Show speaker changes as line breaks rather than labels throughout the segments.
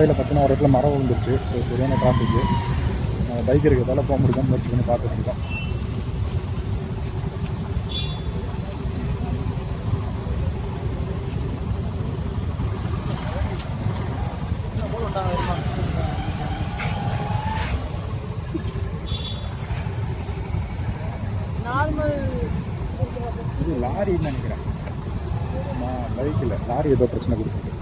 பாதையில் பார்த்தீங்கன்னா ஒரு இடத்துல மரம் விழுந்துருச்சு. ஸோ சரியான டிராஃபிக்கு. பைக் இருக்கிறதால போக முடியாமல் முயற்சி பண்ணி பார்த்துட்டு இருக்கோம். இது லாரின்னு நினைக்கிறேன். பைக்கில் லாரி ஏதோ பிரச்சனை கொடுத்துருக்கு.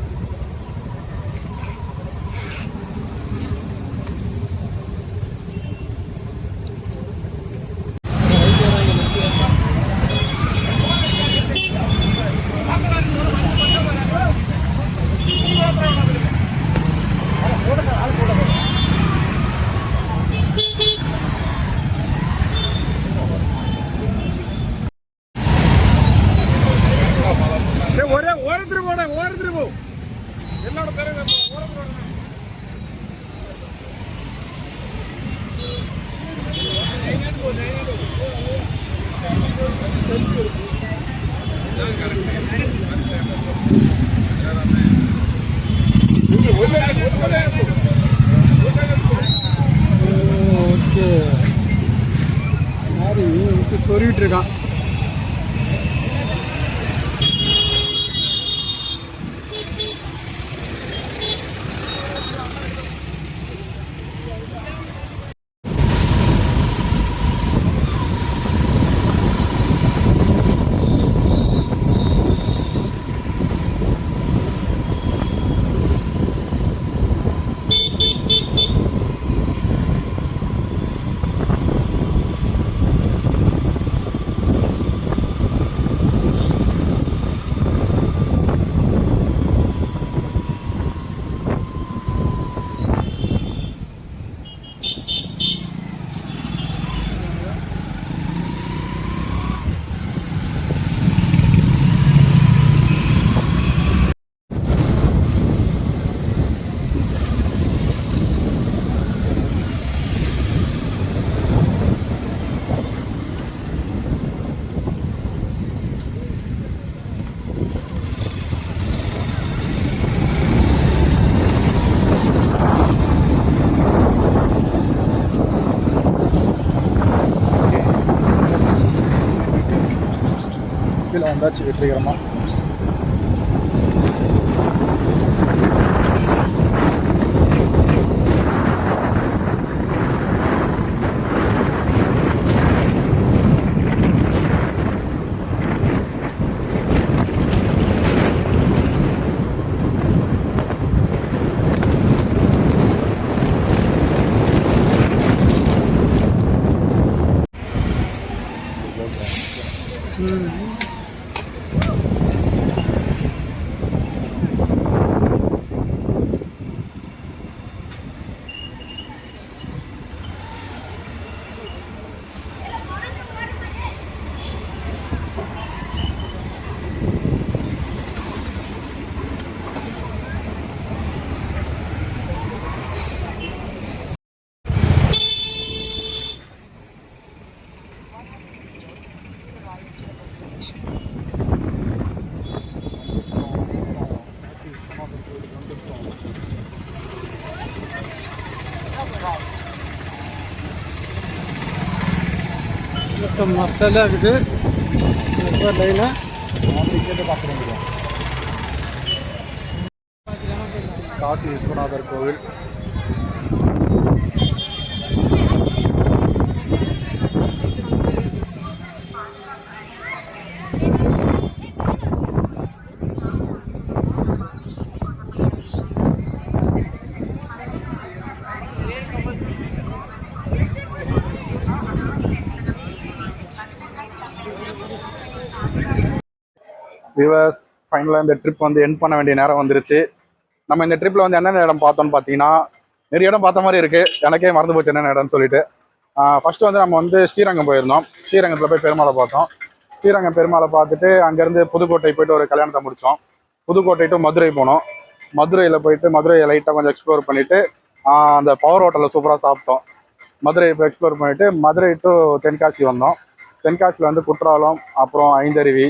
ஓகே, லாரி சொருவிட்டு இருக்கான். கீழே வந்தாச்சு வெற்றிகரமாக. மசாலா இருக்குது லைனா பார்க்க முடியும். காசி விஸ்வநாதர் கோவில். வியூவர்ஸ், ஃபைனலாக இந்த ட்ரிப் வந்து எண்ட் பண்ண வேண்டிய நேரம் வந்துருச்சு. நம்ம இந்த ட்ரிப்பில் வந்து என்னென்ன இடம் பார்த்தோம்னு பார்த்தீங்கன்னா, நிறைய இடம் பார்த்த மாதிரி இருக்குது. எனக்கே மறந்து போச்சு என்னென்ன இடம்னு சொல்லிட்டு. ஃபஸ்ட்டு வந்து நம்ம வந்து ஸ்ரீரங்கம் போயிருந்தோம். ஸ்ரீரங்கத்தில் போய் பெருமாளை பார்த்தோம். ஸ்ரீரங்கம் பெருமாளை பார்த்துட்டு அங்கேருந்து புதுக்கோட்டை போய்ட்டு ஒரு கல்யாணத்தை முடித்தோம். புதுக்கோட்டை டு மதுரை போனோம். மதுரையில் போயிட்டு மதுரையை லைட்டாக கொஞ்சம் எக்ஸ்ப்ளோர் பண்ணிவிட்டு அந்த பவர் ஹோட்டலில் சூப்பராக சாப்பிட்டோம். மதுரை இப்போ எக்ஸ்ப்ளோர் பண்ணிவிட்டு மதுரை டு தென்காசி வந்தோம். தென்காசியில் வந்து குற்றாலம், அப்புறம் ஐந்தருவி,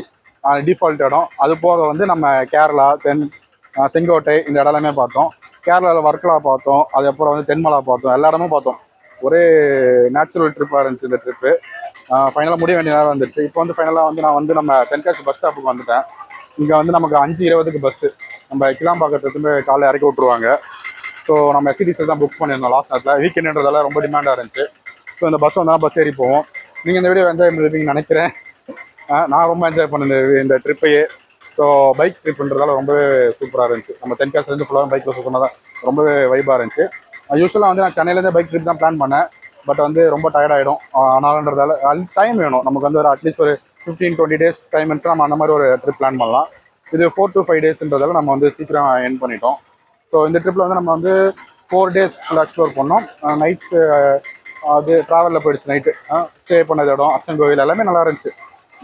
டிஃபால்ட் இடம். அது போக வந்து நம்ம கேரளா, செங்கோட்டை இந்த இடமே பார்த்தோம். கேரளாவில் வர்க்கலா பார்த்தோம், அதுக்கப்புறம் வந்து தென்மலா பார்த்தோம், எல்லா இடமும் பார்த்தோம். ஒரே நேச்சுரல் ட்ரிப்பாக இருந்துச்சு இந்த ட்ரிப்பு. ஃபைனலாக முடிய வேண்டிய நேரம் வந்துருச்சு. இப்போ வந்து ஃபைனலாக வந்து நான் வந்து நம்ம தென்காசி பஸ் ஸ்டாப்புக்கு வந்துட்டேன். இங்கே வந்து நமக்கு 5:20க்கு பஸ்ஸு. நம்ம கிளாம்பாக்கத்துலேருந்து காலைல இறக்கி விட்ருவாங்க. ஸோ நம்ம எஸ்சிடிஸில் தான் புக் பண்ணியிருந்தோம் லாஸ்ட் நேரத்தில். வீக்கெண்டுன்றதால ரொம்ப டிமாண்டாக இருந்துச்சு. ஸோ இந்த பஸ் வந்தால் பஸ் ஏறி போவோம். நீங்கள் இந்த வீடியோ என்ஜாய் பண்ணிருப்பீங்கன்னு நினைக்கிறேன். நான் ரொம்ப என்ஜாய் பண்ணேன் இந்த ட்ரிப்பையே. ஸோ பைக் ட்ரிப்புன்றதால ரொம்பவே சூப்பராக இருந்துச்சு. நம்ம தென்காசிலேருந்து ஃபுல்லாக பைக்கில் சுற்றினா தான் ரொம்பவே வைபாக இருந்துச்சு. யூஸ்வலாக வந்து நான் சென்னையிலேருந்து பைக் ட்ரிப் தான் பிளான் பண்ணேன். பட் வந்து ரொம்ப டயர்ட் ஆகிடும். அதனாலன்றதால டைம் வேணும் நமக்கு வந்து ஒரு அட்லீஸ்ட் ஒரு 15-20 டேஸ் டைம் எடுத்து நம்ம அந்த மாதிரி ஒரு ட்ரிப் பிளான் பண்ணலாம். இது 4 to 5 டேஸ்ன்றதால நம்ம வந்து சீக்கிரம் என் பண்ணிட்டோம். ஸோ இந்த ட்ரிப்பில் வந்து நம்ம வந்து 4 டேஸ் ஃபுல்லாக எக்ஸ்ப்ளோர் பண்ணோம். நைட்ஸு அது ட்ராவலில் போயிடுச்சு. நைட்டு ஸ்டே பண்ண இடம், அச்சங்கோவில் எல்லாமே நல்லா இருந்துச்சு.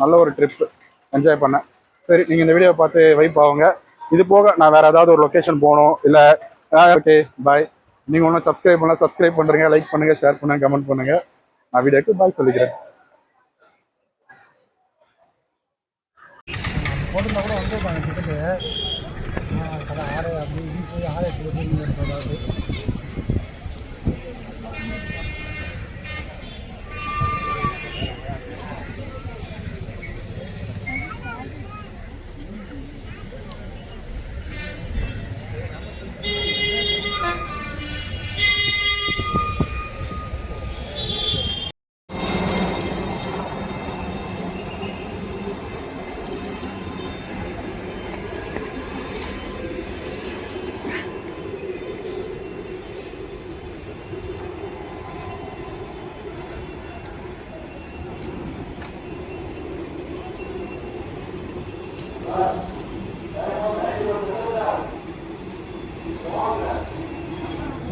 நல்ல ஒரு ட்ரிப்பு, என்ஜாய் பண்ணேன். சரி, நீங்கள் இந்த வீடியோவை பார்த்து வைப் ஆகுங்க. இது போக நான் வேறு ஏதாவது ஒரு லொக்கேஷன் போகணும் இல்லை. ஓகே, பாய். நீங்கள் ஒன்றும் சப்ஸ்கிரைப் பண்ணலாம், சப்ஸ்கிரைப் பண்ணுறீங்க, லைக் பண்ணுங்கள், ஷேர் பண்ணுங்கள், கமெண்ட் பண்ணுங்கள். நான் வீடியோக்கு பாய் சொல்லிக்கிறேன்.
போட்டுருந்தா கூட வந்துருப்பாங்க டிக்கெட்டு. கடை ஆடை அப்படி இப்படி போய் ஆடை ஏதாவது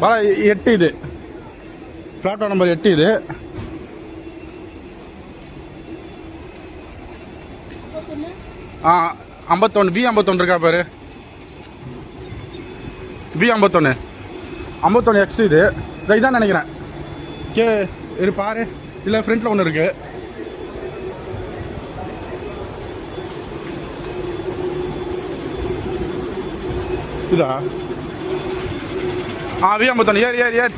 பாலா 8 இது ஃப்ளாட்டோ நம்பர் 8 இது. ஆ 51 B51 இருக்கா பாரு. B51 51X இது. இதான் நினைக்கிறேன். இது பாரு, இல்லை ஃப்ரண்ட்டில் ஒன்று இருக்கு. இதா? B51 ஏர் ஏர் ஏர்